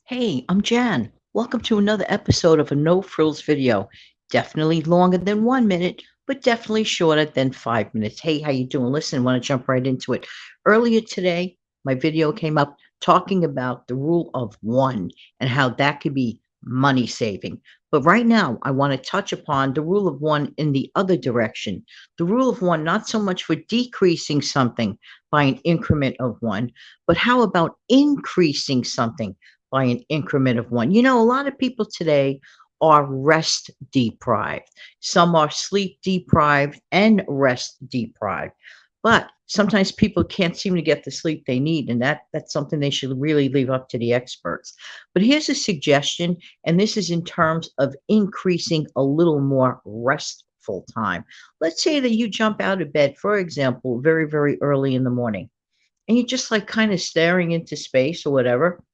Hey, I'm Jan. Welcome to another episode of a no frills video. Definitely longer than 1 minute, but definitely shorter than 5 minutes. Hey, how you doing? Listen, want to jump right into it. Earlier today, my video came up talking about the rule of one and how that could be money saving. But right now, I want to touch upon the rule of one in the other direction. The rule of one, not so much for decreasing something by an increment of one, but how about increasing something by an increment of one. A lot of people today are rest deprived. Some are sleep deprived and rest deprived. But sometimes people can't seem to get the sleep they need, and that's something they should really leave up to the experts. But here's a suggestion, and this is in terms of increasing a little more restful time. Let's say that you jump out of bed, for example, very, very early in the morning, and you're just like kind of staring into space or whatever.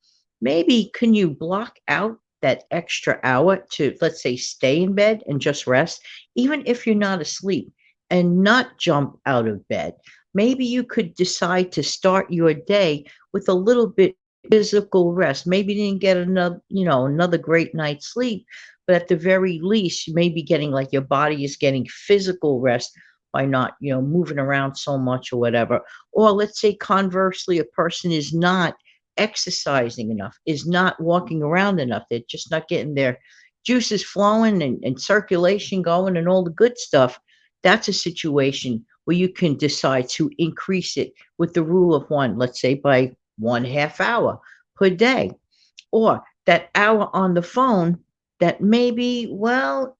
Maybe can you block out that extra hour to, let's say, stay in bed and just rest, even if you're not asleep, and not jump out of bed? Maybe you could decide to start your day with a little bit physical rest. Maybe you didn't get another great night's sleep, but at the very least, you may be getting like your body is getting physical rest by not, moving around so much or whatever. Or let's say conversely, a person is not exercising enough, is not walking around enough. They're just not getting their juices flowing and circulation going and all the good stuff. That's a situation where you can decide to increase it with the rule of one, let's say by 1/2 hour per day, or that hour on the phone that maybe, well,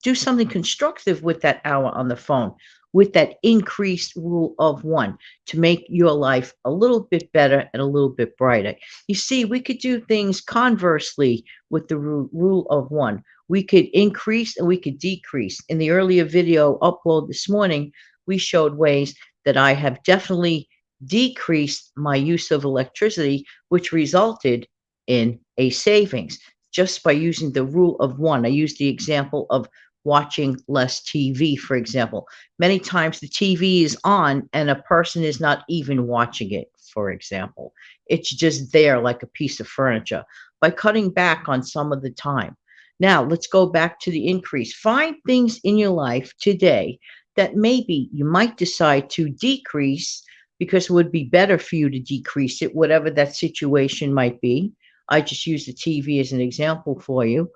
do something constructive with that hour on the phone, with that increased rule of one to make your life a little bit better and a little bit brighter. You see, we could do things conversely with the rule of one. We could increase and we could decrease. In the earlier video upload this morning, we showed ways that I have definitely decreased my use of electricity, which resulted in a savings just by using the rule of one. I use the example of watching less TV, for example. Many times the TV is on and a person is not even watching it, for example. It's just there like a piece of furniture by cutting back on some of the time. Now, let's go back to the increase. Find things in your life today that maybe you might decide to decrease because it would be better for you to decrease it, whatever that situation might be. I just use the TV as an example for you.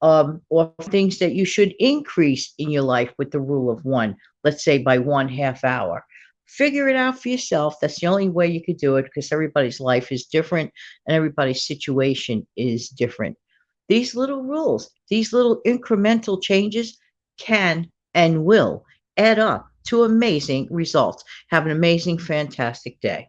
Or things that you should increase in your life with the rule of one, let's say by 1/2 hour. Figure it out for yourself. That's the only way you could do it because everybody's life is different and everybody's situation is different. These little rules, these little incremental changes can and will add up to amazing results. Have an amazing, fantastic day.